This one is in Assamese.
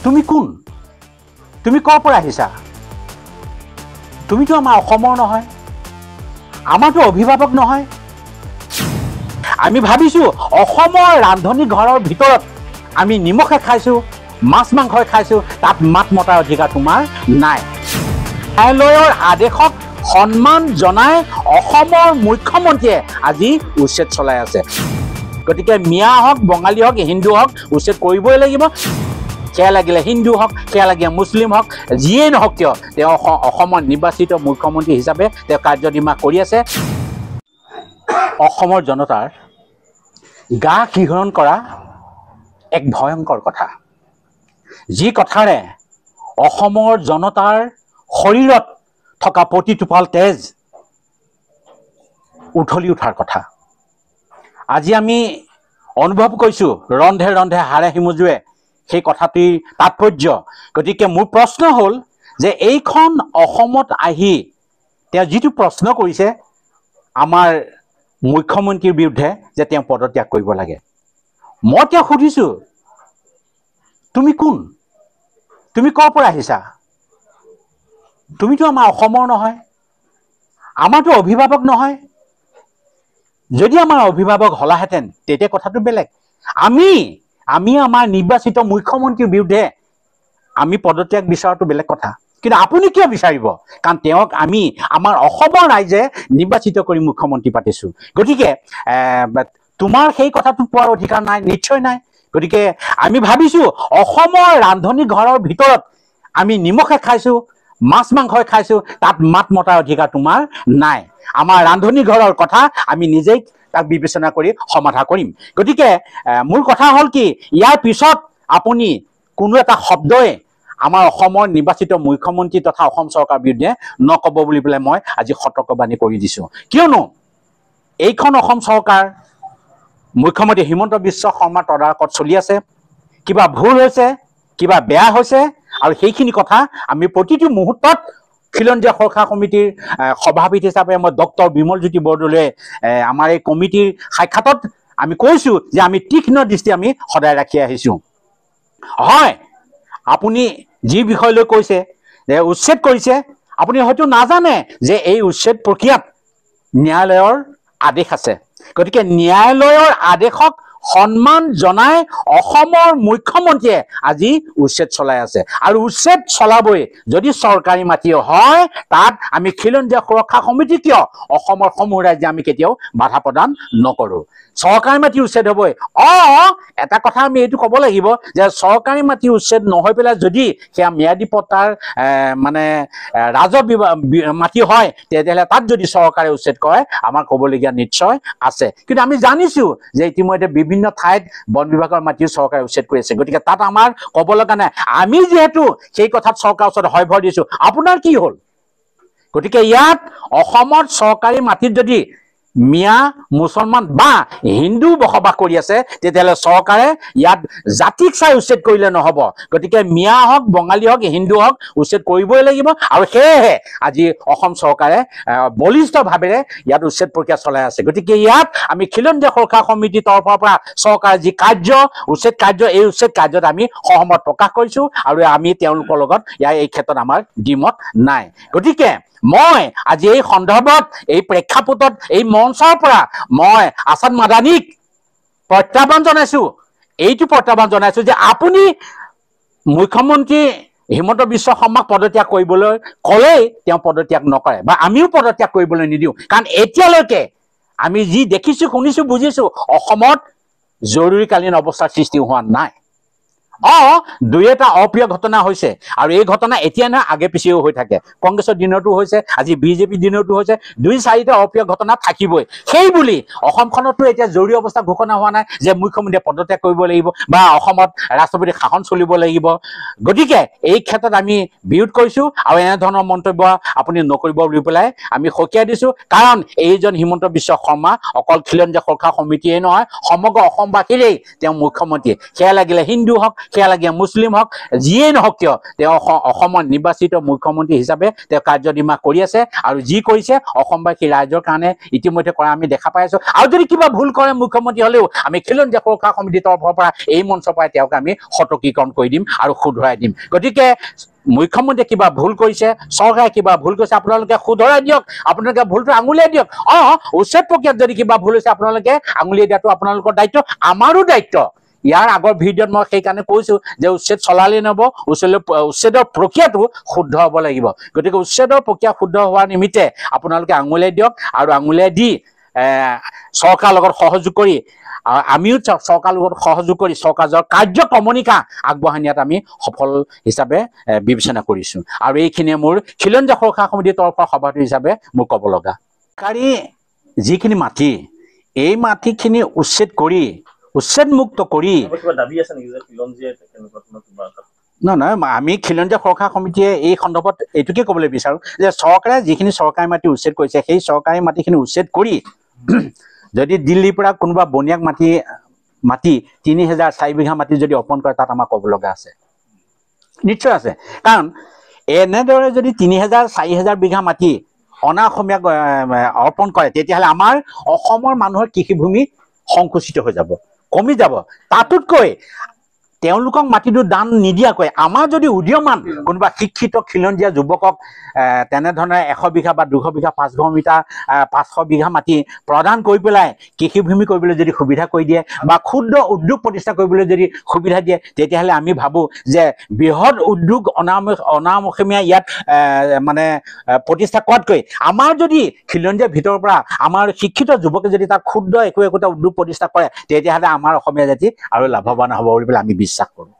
তুমি কোন? তুমি কৰ পৰা আহিছা? তুমিতো আমাৰ অসমৰ নহয়, আমাৰতো অভিভাৱক নহয়। আমি ভাবিছোঁ অসমৰ ৰান্ধনি ঘৰৰ ভিতৰত আমি নিমখে খাইছোঁ, মাছ মাংসই খাইছোঁ, তাত মাত মতাৰ অধিকাৰ তোমাৰ নাই। ন্যায়ালয়ৰ আদেশক সন্মান জনাই অসমৰ মুখ্যমন্ত্ৰীয়ে আজি উচ্ছেদ চলাই আছে। গতিকে মিয়া হওক, বঙালী হওক, হিন্দু হওক, উচ্ছেদ কৰিবই লাগিব। সেয়া লাগিলে হিন্দু হওক, সেয়া লাগিলে মুছলিম হওক, যিয়েই নহওক কিয় তেওঁ অসমৰ নিৰ্বাচিত মুখ্যমন্ত্ৰী হিচাপে তেওঁ কাৰ্যনিৰ্বাহ কৰি আছে। অসমৰ জনতাৰ গা শিহৰণ কৰা এক ভয়ংকৰ কথা, যি কথাৰে অসমৰ জনতাৰ শৰীৰত থকা প্ৰতিটোপাল তেজ উঠলি উঠাৰ কথা। আজি আমি অনুভৱ কৰিছোঁ ৰন্ধে ৰন্ধে হাড়ে সিমজুৱে সেই কথাটিৰ তাৎপৰ্য। গতিকে মোৰ প্ৰশ্ন হ'ল যে এইখন অসমত আহি তেওঁ যিটো প্ৰশ্ন কৰিছে আমাৰ মুখ্যমন্ত্ৰীৰ বিৰুদ্ধে যে তেওঁ পদত্যাগ কৰিব লাগে, মই তেওঁক সুধিছোঁ তুমি কোন? তুমি কৰ পৰা আহিছা? তুমিতো আমাৰ অসমৰ নহয়, আমাৰতো অভিভাৱক নহয়। যদি আমাৰ অভিভাৱক হলাহেঁতেন তেতিয়া কথাটো বেলেগ। আমি আমাৰ নিৰ্বাচিত মুখ্যমন্ত্ৰীৰ বিৰুদ্ধে আমি পদত্যাগ বিচৰাটো বেলেগ কথা, কিন্তু আপুনি কিয় বিচাৰিব? কাৰণ তেওঁক আমি আমাৰ অসমৰ ৰাইজে নিৰ্বাচিত কৰি মুখ্যমন্ত্ৰী পাতিছোঁ। গতিকে তোমাৰ সেই কথাটো পোৱাৰ অধিকাৰ নাই, নিশ্চয় নাই। গতিকে আমি ভাবিছোঁ অসমৰ ৰান্ধনি ঘৰৰ ভিতৰত আমি নিমখে খাইছোঁ, মাছ মাংসই খাইছোঁ, তাত মাত মতাৰ অধিকাৰ তোমাৰ নাই। আমাৰ ৰান্ধনি ঘৰৰ কথা আমি নিজেই তাক বিবেচনা কৰি সমাধা কৰিম। গতিকে মোৰ কথা হ'ল কি, ইয়াৰ পিছত আপুনি কোনো এটা শব্দই আমাৰ অসমৰ নিৰ্বাচিত মুখ্যমন্ত্ৰী তথা অসম চৰকাৰৰ বিৰুদ্ধে নক'ব বুলি পেলাই মই আজি সতৰ্কবাণী কৰি দিছোঁ। কিয়নো এইখন অসম চৰকাৰ মুখ্যমন্ত্ৰী হিমন্ত বিশ্ব শৰ্মাৰ তদাৰকত চলি আছে। কিবা ভুল হৈছে, কিবা বেয়া হৈছে, আৰু সেইখিনি কথা আমি প্ৰতিটো মুহূৰ্তত খিলঞ্জীয়া সুৰক্ষা সমিতিৰ সভাপতি হিচাপে মই ডক্টৰ বিমলজ্যোতি বৰদলৈয়ে আমাৰ এই কমিটিৰ সাক্ষাতত আমি কৈছোঁ যে আমি তীক্ষ্ণ দৃষ্টি আমি সদায় ৰাখি আহিছোঁ। হয়, আপুনি যি বিষয়লৈ কৈছে যে উচ্ছেদ কৰিছে, আপুনি হয়তো নাজানে যে এই উচ্ছেদ প্ৰক্ৰিয়াত ন্যায়ালয়ৰ আদেশ আছে। গতিকে ন্যায়ালয়ৰ আদেশক সন্মান জনাই অসমৰ মুখ্যমন্ত্ৰীয়ে আজি উচ্ছেদ চলাই আছে, আৰু উচ্ছেদ চলাবই। যদি চৰকাৰী মাটি হয় তাত আমি খিলঞ্জীয়া সুৰক্ষা সমিতি কিয় অসমৰ সমূহ ৰাজ্যে আমি কেতিয়াও বাধা প্ৰদান নকৰোঁ। চৰকাৰী মাটি উচ্ছেদ হ'বই। এটা কথা আমি এইটো ক'ব লাগিব যে চৰকাৰী মাটি উচ্ছেদ নহয় পেলাই যদি সেয়া ম্যাদী পট্টাৰ মানে ৰাজহ মাটি হয়, তেতিয়াহ'লে তাত যদি চৰকাৰে উচ্ছেদ কৰে আমাৰ ক'বলগীয়া নিশ্চয় আছে। কিন্তু আমি জানিছোঁ যে ইতিমধ্যে বিভিন্ন ঠাইত বন বিভাগৰ মাটি চৰকাৰে উচ্ছেদ কৰি আছে। গতিকে তাত আমাৰ ক'ব লগা নাই। আমি যিহেতু সেই কথাত চৰকাৰৰ ওচৰত হয়ভৰ দিছোঁ, আপোনাৰ কি হ'ল? গতিকে ইয়াত অসমত চৰকাৰী মাটিত যদি মিয়া, মুছলমান বা হিন্দু বসবাস কৰি আছে, তেতিয়াহ'লে চৰকাৰে ইয়াত জাতিক চাই উচ্ছেদ কৰিলে নহ'ব। গতিকে মিয়া হওক, বঙালী হওক, হিন্দু হওক, উচ্ছেদ কৰিবই লাগিব। আৰু সেয়েহে আজি অসম চৰকাৰে বলিষ্ঠভাৱেৰে ইয়াত উচ্ছেদ প্ৰক্ৰিয়া চলাই আছে। গতিকে ইয়াত আমি খিলঞ্জীয়া সুৰক্ষা সমিতিৰ তৰফৰ পৰা চৰকাৰৰ যি কাৰ্য, উচ্ছেদ কাৰ্য, এই উচ্ছেদ কাৰ্যত আমি সহমত প্ৰকাশ কৰিছোঁ, আৰু আমি তেওঁলোকৰ লগত এই ক্ষেত্ৰত আমাৰ দ্বিমত নাই। গতিকে মই আজি এই সন্দৰ্ভত, এই প্ৰেক্ষাপটত, এই মঞ্চৰ পৰা মই আছাদ মাদানীক প্ৰত্যাহ্বান জনাইছোঁ। এইটো প্ৰত্যাহ্বান জনাইছোঁ যে আপুনি মুখ্যমন্ত্ৰী হিমন্ত বিশ্ব শৰ্মাক পদত্যাগ কৰিবলৈ ক'লেই তেওঁ পদত্যাগ নকৰে, বা আমিও পদত্যাগ কৰিবলৈ নিদিওঁ। কাৰণ এতিয়ালৈকে আমি যি দেখিছোঁ, শুনিছোঁ, বুজিছোঁ, অসমত জৰুৰীকালীন অৱস্থাৰ সৃষ্টি হোৱা নাই। দুই এটা অপ্ৰিয় ঘটনা হৈছে, আৰু এই ঘটনা এতিয়া নহয়, আগে পিছেও হৈ থাকে। কংগ্ৰেছৰ দিনতো হৈছে, আজি বিজেপিৰ দিনতো হৈছে। 2-4টা অপ্ৰিয় ঘটনা থাকিবই। সেই বুলি অসমখনতো এতিয়া জৰুৰী অৱস্থা ঘোষণা হোৱা নাই যে মুখ্যমন্ত্ৰীয়ে পদত্যাগ কৰিব লাগিব বা অসমত ৰাষ্ট্ৰপতিৰ শাসন চলিব লাগিব। গতিকে এই ক্ষেত্ৰত আমি বিৰোধ কৰিছোঁ, আৰু এনেধৰণৰ মন্তব্য আপুনি নকৰিব বুলি পেলাই আমি সকীয়াই দিছোঁ। কাৰণ এইজন হিমন্ত বিশ্ব শৰ্মা অকল খিলঞ্জীয়া সুৰক্ষা সমিতিয়েই নহয়, সমগ্ৰ অসমবাসীৰেই তেওঁ মুখ্যমন্ত্ৰী। সেয়া লাগিলে হিন্দু হওক, সেয়া লাগে মুছলিম হওক যিয়েই নহওক কিয় তেওঁ অসমৰ নিৰ্বাচিত মুখ্যমন্ত্ৰী হিচাপে তেওঁ কাৰ্যনিৰ্বাহ কৰি আছে আৰু যি কৰিছে অসমবাসী ৰাইজৰ কাৰণে ইতিমধ্যে কৰা আমি দেখা পাই আছো আৰু যদি কিবা ভুল কৰে মুখ্যমন্ত্ৰী হলেও আমি খিলঞ্জীয়া সুৰক্ষা সমিতিৰ তৰফৰ পৰা এই মঞ্চৰ পৰাই তেওঁক আমি সতৰ্কীকৰণ কৰি দিম আৰু শুধৰাই দিম গতিকে মুখ্যমন্ত্ৰীয়ে কিবা ভুল কৰিছে চৰকাৰে কিবা ভুল কৰিছে আপোনালোকে শুধৰাই দিয়ক আপোনালোকে ভুলটো আঙুলিয়াই দিয়ক উচ্ছেদ প্ৰক্ৰিয়াত যদি কিবা ভুল হৈছে আপোনালোকে আঙুলিয়াই দিয়াটো আপোনালোকৰ দায়িত্ব আমাৰো দায়িত্ব ইয়াৰ আগৰ ভিডিঅ'ত মই সেইকাৰণে কৈছো যে উচ্ছেদ চলালেই নহব উচ্ছেদৰ প্ৰক্ৰিয়াটো শুদ্ধ হ'ব লাগিব গতিকে উচ্ছেদৰ প্ৰক্ৰিয়া শুদ্ধ হোৱাৰ নিমিত্তে আপোনালোকে আঙুলিয়াই দিয়ক আৰু আঙুলিয়াই দি চৰকাৰৰ লগত সহযোগ কৰি আমিও চৰকাৰৰ লগত সহযোগ কৰি চৰকাৰৰ কাৰ্যক্ৰমণিকা আগবঢ়াই নিয়াত আমি সফল হিচাপে বিবেচনা কৰিছো আৰু এইখিনিয়ে মোৰ খিলঞ্জীয়া সুৰক্ষা সমিতিৰ তৰফৰ সভাপতি হিচাপে মোৰ ক'ব লগা কাৰী যিখিনি মাটি এই মাটিখিনি উচ্ছেদমুক্ত কৰি নহয় আমি খিলঞ্জীয়া সুৰক্ষা সমিতিয়ে এই সন্দৰ্ভত এইটোকে ক'বলৈ বিচাৰো যে চৰকাৰে যিখিনি চৰকাৰী মাটি উচ্ছেদ কৰিছে সেই চৰকাৰী মাটিখিনি উচ্ছেদ কৰি যদি দিল্লীৰ পৰা কোনোবা বনিয়াক মাটি ৩,০০০ ৪ বিঘা মাটি যদি অৰ্পণ কৰে তাত আমাৰ ক'ব লগা আছে নিশ্চয় আছে কাৰণ এনেদৰে যদি ৩,০০০ ৪,০০০ বিঘা মাটি অনা অসমীয়াক অৰ্পণ কৰে তেতিয়াহ'লে আমাৰ অসমৰ মানুহৰ কৃষিভূমি সংকুচিত হৈ যাব কমি যাব তাতোতকৈ তেওঁলোকক মাটিটো দান নিদিয়াকৈ আমাৰ যদি উদীয়মান কোনোবা শিক্ষিত খিলঞ্জীয়া যুৱকক তেনেধৰণে 100 বিঘা বা 200 বিঘা 500 বিঘা মাটি প্ৰদান কৰি পেলাই কৃষিভূমি কৰিবলৈ যদি সুবিধা কৰি দিয়ে বা ক্ষুদ্ৰ উদ্যোগ প্ৰতিষ্ঠা কৰিবলৈ যদি সুবিধা দিয়ে তেতিয়াহ'লে আমি ভাবোঁ যে বৃহৎ উদ্যোগ অনাম অসমীয়া ইয়াত মানে প্ৰতিষ্ঠা কৰাতকৈ আমাৰ যদি খিলঞ্জীয়াৰ ভিতৰৰ পৰা আমাৰ শিক্ষিত যুৱকে যদি তাত ক্ষুদ্ৰ একোটা উদ্যোগ প্ৰতিষ্ঠা কৰে তেতিয়াহ'লে আমাৰ অসমীয়া জাতি আৰু লাভৱান হ'ব বুলি আমি বিশ্বাস কৰোঁ।